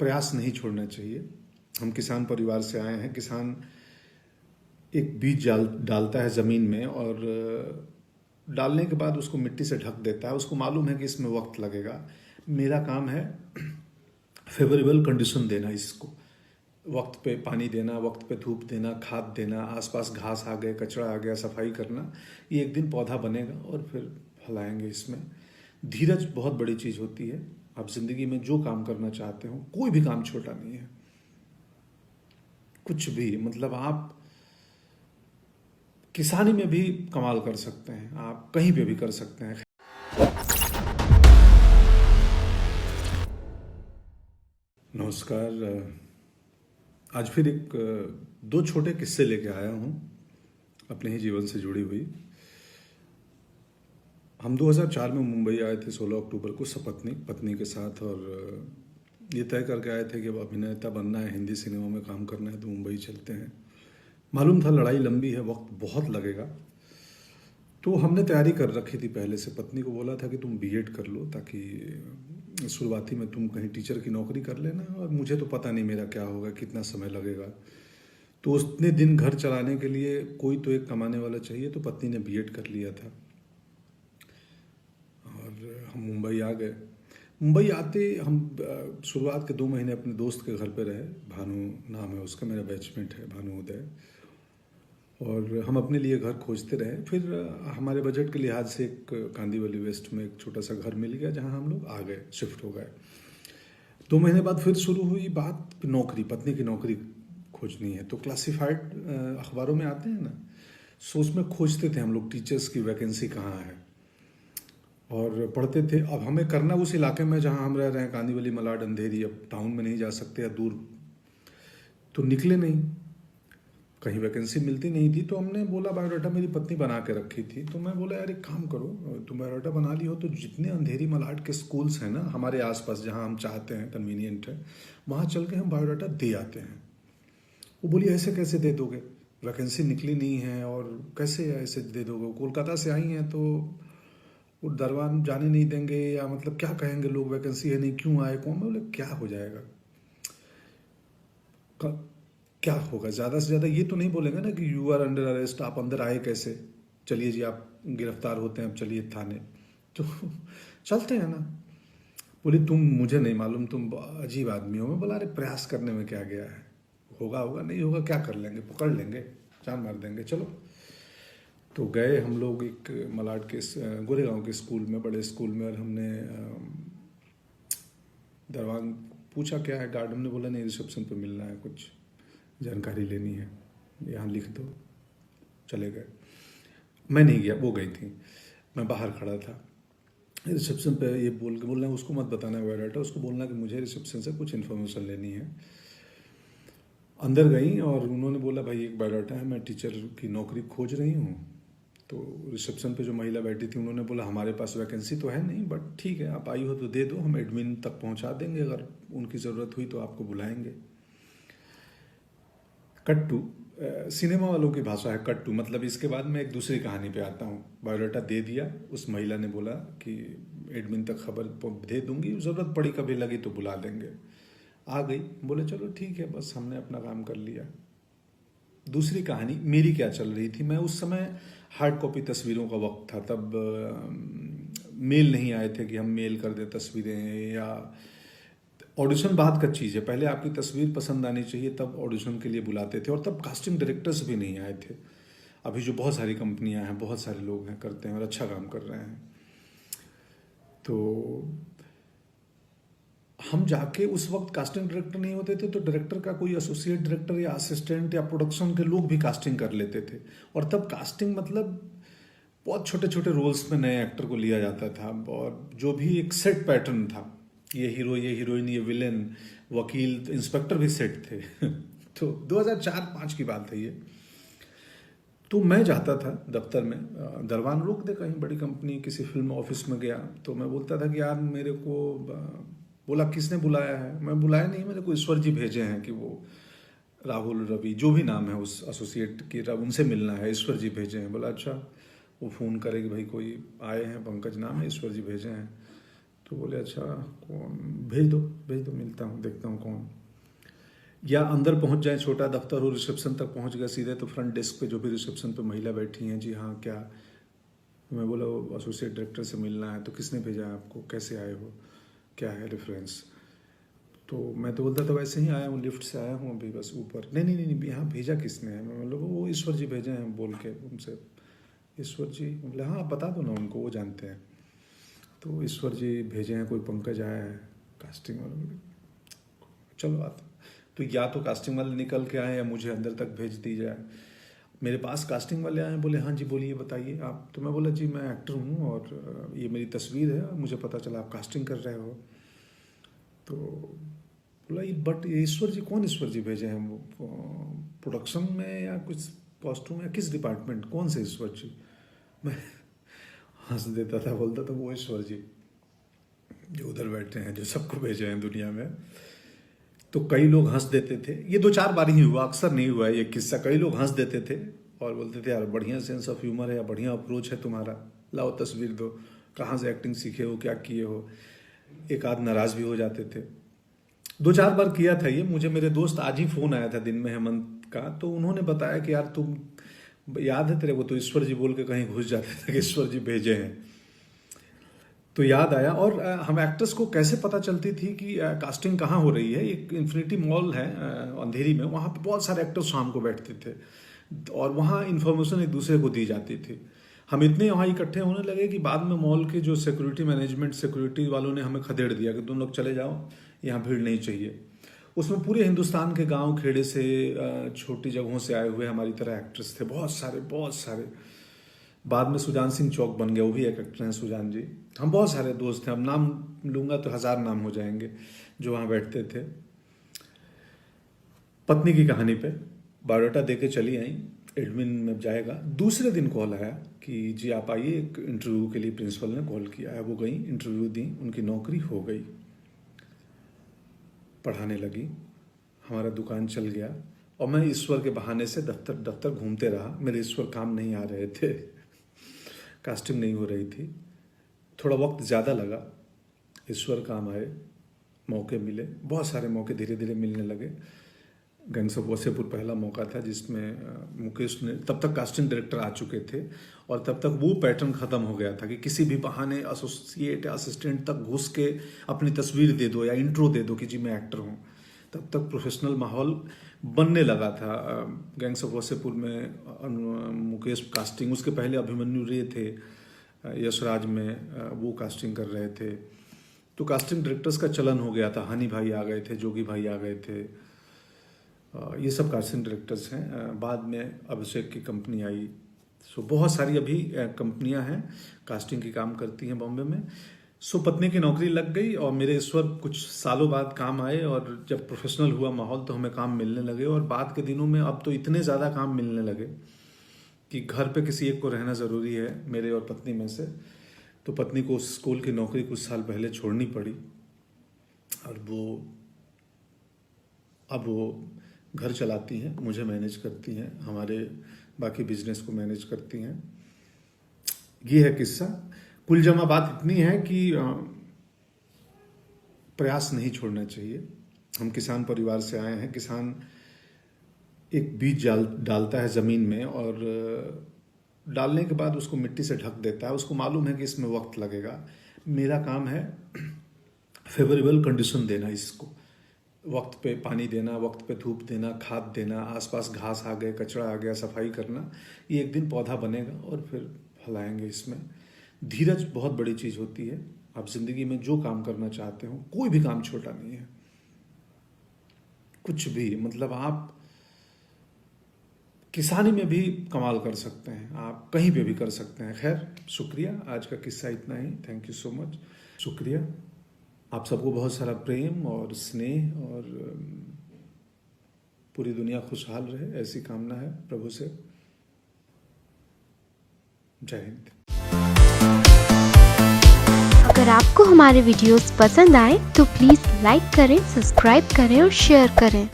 प्रयास नहीं छोड़ना चाहिए। हम किसान परिवार से आए हैं। किसान एक बीज डालता है ज़मीन में और डालने के बाद उसको मिट्टी से ढक देता है। उसको मालूम है कि इसमें वक्त लगेगा। मेरा काम है फेवरेबल कंडीशन देना, इसको वक्त पे पानी देना, वक्त पे धूप देना, खाद देना, आसपास घास आ गए, कचरा आ गया, सफाई करना। ये एक दिन पौधा बनेगा और फिर फलाएंगे। इसमें धीरज बहुत बड़ी चीज़ होती है। आप जिंदगी में जो काम करना चाहते हो, कोई भी काम छोटा नहीं है, कुछ भी। मतलब आप किसानी में भी कमाल कर सकते हैं, आप कहीं पे भी कर सकते हैं। नमस्कार। आज फिर एक दो छोटे किस्से लेके आया हूँ अपने ही जीवन से जुड़ी हुई। हम 2004 में मुंबई आए थे 16 अक्टूबर को पत्नी के साथ, और ये तय करके आए थे कि अब अभिनेता बनना है, हिंदी सिनेमा में काम करना है तो मुंबई चलते हैं। मालूम था लड़ाई लंबी है, वक्त बहुत लगेगा, तो हमने तैयारी कर रखी थी पहले से। पत्नी को बोला था कि तुम बीएड कर लो ताकि शुरुआती में तुम कहीं टीचर की नौकरी कर लेना, और मुझे तो पता नहीं मेरा क्या होगा, कितना समय लगेगा। तो उतने दिन घर चलाने के लिए कोई तो एक कमाने वाला चाहिए, तो पत्नी ने बीएड कर लिया था और हम मुंबई आ गए। मुंबई आते हम शुरुआत के 2 महीने अपने दोस्त के घर पे रहे। भानु नाम है उसका, मेरा बैचमेट है भानु उदय। और हम अपने लिए घर खोजते रहे। फिर हमारे बजट के लिहाज से एक कांदीवली वेस्ट में एक छोटा सा घर मिल गया, जहां हम लोग आ गए, शिफ्ट हो गए। 2 महीने बाद फिर शुरू हुई बात नौकरी, पत्नी की नौकरी खोजनी है। तो क्लासिफाइड अखबारों में आते हैं ना, सो उसमें खोजते थे हम लोग टीचर्स की वैकेंसी कहाँ है, और पढ़ते थे। अब हमें करना उस इलाके में जहाँ हम रह रहे हैं, कांदीवली, मलाड, अंधेरी। अब टाउन में नहीं जा सकते या दूर, तो निकले नहीं, कहीं वैकेंसी मिलती नहीं थी। तो हमने बोला, बायोडाटा मेरी पत्नी बना के रखी थी, तो मैं बोला यार एक काम करो, तुम बायोडाटा बना ली हो तो जितने अंधेरी मलाड के स्कूल्स हैं ना हमारे आसपास, जहाँ हम चाहते हैं, कन्वीनियंट है, वहाँ चल के हम बायोडाटा दे आते हैं। वो बोली ऐसे कैसे दे दोगे, वैकेंसी निकली नहीं है और कैसे ऐसे दे दोगे, कोलकाता से आई हैं तो वो दरबार जाने नहीं देंगे, या मतलब क्या कहेंगे लोग, वैकेंसी है नहीं, क्यों आए कौन। बोले क्या हो जाएगा, क्या होगा, ज़्यादा से ज़्यादा ये तो नहीं बोलेंगे ना कि यू आर अंडर अरेस्ट, आप अंदर आए कैसे, चलिए जी आप गिरफ्तार होते हैं, अब चलिए थाने, तो चलते हैं ना। बोली तुम, मुझे नहीं मालूम, तुम अजीब आदमी हो। मैं बोला अरे प्रयास करने में क्या गया है, होगा होगा, नहीं होगा क्या कर लेंगे, पकड़ लेंगे, जान मार देंगे, चलो। तो गए हम लोग एक मलाड के गोरेगांव के स्कूल में, बड़े स्कूल में, और हमने दरवान पूछा क्या है, गार्डन ने बोला नहीं रिसेप्शन पे मिलना है, कुछ जानकारी लेनी है, यहाँ लिख दो। चले गए, मैं नहीं गया, वो गई थी, मैं बाहर खड़ा था। रिसेप्शन पे ये बोलना उसको मत बताना बायोडाटा, उसको बोलना कि मुझे रिसेप्शन से कुछ इन्फॉर्मेशन लेनी है। अंदर गई और उन्होंने बोला भाई एक बायोडाटा है, मैं टीचर की नौकरी खोज रही हूँ। तो रिसेप्शन पे जो महिला बैठी थी उन्होंने बोला हमारे पास वैकेंसी तो है नहीं, बट ठीक है आप आई हो तो दे दो, हम एडमिन तक पहुँचा देंगे, अगर उनकी ज़रूरत हुई तो आपको बुलाएंगे। कट्टू, सिनेमा वालों की भाषा है कट्टू। मतलब इसके बाद मैं एक दूसरी कहानी पे आता हूँ। बायोडाटा दे दिया, उस महिला ने बोला कि एडमिन तक खबर दे दूंगी, ज़रूरत पड़ी कभी लगी तो बुला देंगे। आ गई, बोले चलो ठीक है, बस हमने अपना काम कर लिया। दूसरी कहानी मेरी क्या चल रही थी, मैं उस समय हार्ड कॉपी तस्वीरों का वक्त था, तब मेल नहीं आए थे कि हम मेल कर दें तस्वीरें, या ऑडिशन बाद का चीज़ है, पहले आपकी तस्वीर पसंद आनी चाहिए तब ऑडिशन के लिए बुलाते थे। और तब कास्टिंग डायरेक्टर्स भी नहीं आए थे। अभी जो बहुत सारी कंपनियां हैं, बहुत सारे लोग हैं, करते हैं और अच्छा काम कर रहे हैं। तो हम जाके, उस वक्त कास्टिंग डायरेक्टर नहीं होते थे, तो डायरेक्टर का कोई एसोसिएट डायरेक्टर या असिस्टेंट या प्रोडक्शन के लोग भी कास्टिंग कर लेते थे। और तब कास्टिंग मतलब बहुत छोटे छोटे रोल्स में नए एक्टर को लिया जाता था, और जो भी एक सेट पैटर्न था, ये हीरो, ये हीरोइन, ये विलेन, वकील, इंस्पेक्टर भी सेट थे। तो 2004-5 की बात है ये। तो मैं जाता था दफ्तर में, दरबान रोक दे कहीं बड़ी कंपनी, किसी फिल्म ऑफिस में गया, तो मैं बोलता था कि यार मेरे को, बोला किसने बुलाया है, मैं बुलाया नहीं, मेरे को ईश्वर जी भेजे हैं कि वो राहुल, रवि, जो भी नाम है उस एसोसिएट की, उनसे मिलना है, ईश्वर जी भेजे हैं। बोला अच्छा। वो फ़ोन करे कि भाई कोई आए हैं, पंकज नाम है, ईश्वर जी भेजे हैं। तो बोले अच्छा कौन, भेज दो मिलता हूँ, देखता हूँ कौन। या अंदर पहुँच जाए, छोटा दफ्तर हो, रिसेप्शन तक पहुँच गए सीधे, तो फ्रंट डेस्क पे जो भी रिसेप्शन पे महिला बैठी हैं, जी हाँ क्या, मैं बोला वो एसोसिएट डायरेक्टर से मिलना है। तो किसने भेजा है आपको, कैसे आए हो, क्या है रेफरेंस। तो मैं तो बोलता था वैसे ही आया हूँ, लिफ्ट से आया हूँ अभी बस ऊपर। नहीं यहाँ भेजा किसने है। मैं मतलब वो ईश्वर जी भेजे हैं बोल के उनसे। ईश्वर जी, बोले हाँ बता दो ना उनको, वो जानते हैं। तो ईश्वर जी भेजे हैं, कोई पंकज आया है कास्टिंग वाला। चलो आता, तो या तो कास्टिंग वाले निकल के आए या मुझे अंदर तक भेज दी जाए। मेरे पास कास्टिंग वाले आए, बोले हाँ जी बोलिए बताइए आप। तो मैं बोला जी मैं एक्टर हूँ और ये मेरी तस्वीर है, मुझे पता चला आप कास्टिंग कर रहे हो। तो बोला ये बट ईश्वर जी, कौन ईश्वर जी भेजे हैं, वो प्रोडक्शन में या कुछ कॉस्ट्यूम या किस डिपार्टमेंट, कौन से ईश्वर जी। मैं हंस देता था, बोलता था वो ईश्वर जी जो उधर बैठे हैं, जो सबको भेजे हैं दुनिया में। तो कई लोग हंस देते थे, ये 2-4 बार ही हुआ, अक्सर नहीं हुआ ये किस्सा। कई लोग हंस देते थे और बोलते थे यार बढ़िया सेंस ऑफ ह्यूमर है या बढ़िया अप्रोच है तुम्हारा, लाओ तस्वीर दो, कहाँ से एक्टिंग सीखे हो, क्या किए हो। एक आध नाराज भी हो जाते थे। 2-4 बार किया था ये। मुझे मेरे दोस्त आज ही फ़ोन आया था दिन में, हेमंत का, तो उन्होंने बताया कि यार तुम याद है तेरे को, तो ईश्वर जी बोल के कहीं घुस जाते थे कि ईश्वर जी भेजे हैं। तो याद आया। और हम एक्टर्स को कैसे पता चलती थी कि कास्टिंग कहाँ हो रही है। एक इन्फिनिटी मॉल है अंधेरी में, वहाँ पे बहुत सारे एक्टर्स शाम को बैठते थे और वहाँ इन्फॉर्मेशन एक दूसरे को दी जाती थी। हम इतने वहाँ इकट्ठे होने लगे कि बाद में मॉल के जो सिक्योरिटी मैनेजमेंट, सिक्योरिटी वालों ने हमें खदेड़ दिया कि तुम लोग चले जाओ, यहाँ भीड़ नहीं चाहिए। उसमें पूरे हिंदुस्तान के गांव खेड़े से, छोटी जगहों से आए हुए हमारी तरह एक्ट्रेस थे, बहुत सारे। बाद में सुजान सिंह चौक बन गया, वो भी एक एक्टर हैं सुजान जी। हम बहुत सारे दोस्त हैं, अब नाम लूँगा तो 1000 नाम हो जाएंगे जो वहाँ बैठते थे। पत्नी की कहानी पे बायोडाटा दे के चली आई, एडमिन में जाएगा। दूसरे दिन कॉल आया कि जी आप आइए, एक इंटरव्यू के लिए प्रिंसिपल ने कॉल किया है। वो गई, इंटरव्यू दी, उनकी नौकरी हो गई, पढ़ाने लगी, हमारा दुकान चल गया। और मैं ईश्वर के बहाने से दफ्तर घूमते रहा। मेरे ईश्वर काम नहीं आ रहे थे, कास्टिंग नहीं हो रही थी, थोड़ा वक्त ज़्यादा लगा। ईश्वर काम आए, मौके मिले, बहुत सारे मौके धीरे धीरे मिलने लगे। गैंग्स ऑफ वासेपुर पहला मौका था जिसमें मुकेश ने, तब तक कास्टिंग डायरेक्टर आ चुके थे और तब तक वो पैटर्न ख़त्म हो गया था कि किसी भी बहाने एसोसिएट या असिस्टेंट तक घुस के अपनी तस्वीर दे दो या इंट्रो दे दो कि जी मैं एक्टर हूँ। तब तक प्रोफेशनल माहौल बनने लगा था। गैंग्स ऑफ वासेपुर में मुकेश कास्टिंग, उसके पहले अभिमन्यु रे थे यशराज में, वो कास्टिंग कर रहे थे। तो कास्टिंग डायरेक्टर्स का चलन हो गया था। हनी भाई आ गए थे, जोगी भाई आ गए थे, ये सब कास्टिंग डायरेक्टर्स हैं। बाद में अभिषेक की कंपनी आई। सो बहुत सारी अभी कंपनियां हैं कास्टिंग की काम करती हैं बॉम्बे में। सो पत्नी की नौकरी लग गई और मेरे ईश्वर कुछ सालों बाद काम आए और जब प्रोफेशनल हुआ माहौल तो हमें काम मिलने लगे। और बाद के दिनों में अब तो इतने ज़्यादा काम मिलने लगे कि घर पे किसी एक को रहना ज़रूरी है, मेरे और पत्नी में से। तो पत्नी को स्कूल की नौकरी कुछ साल पहले छोड़नी पड़ी और अब वो घर चलाती हैं, मुझे मैनेज करती हैं, हमारे बाकी बिजनेस को मैनेज करती हैं। ये है किस्सा। कुल जमा बात इतनी है कि प्रयास नहीं छोड़ना चाहिए। हम किसान परिवार से आए हैं। किसान एक बीज डालता है ज़मीन में और डालने के बाद उसको मिट्टी से ढक देता है। उसको मालूम है कि इसमें वक्त लगेगा। मेरा काम है फेवरेबल कंडीशन देना, इसको वक्त पे पानी देना, वक्त पे धूप देना, खाद देना, आसपास घास आ गए, कचरा आ गया, सफाई करना। ये एक दिन पौधा बनेगा और फिर फलाएंगे। इसमें धीरज बहुत बड़ी चीज़ होती है। आप जिंदगी में जो काम करना चाहते हो, कोई भी काम छोटा नहीं है, कुछ भी, मतलब आप किसानी में भी कमाल कर सकते हैं, आप कहीं पे भी कर सकते हैं। खैर, शुक्रिया, आज का किस्सा इतना ही। थैंक यू सो मच, शुक्रिया। आप सबको बहुत सारा प्रेम और स्नेह और पूरी दुनिया खुशहाल रहे, ऐसी कामना है प्रभु से। जय हिंद। अगर आपको हमारे वीडियोस पसंद आए तो प्लीज़ लाइक करें, सब्सक्राइब करें और शेयर करें।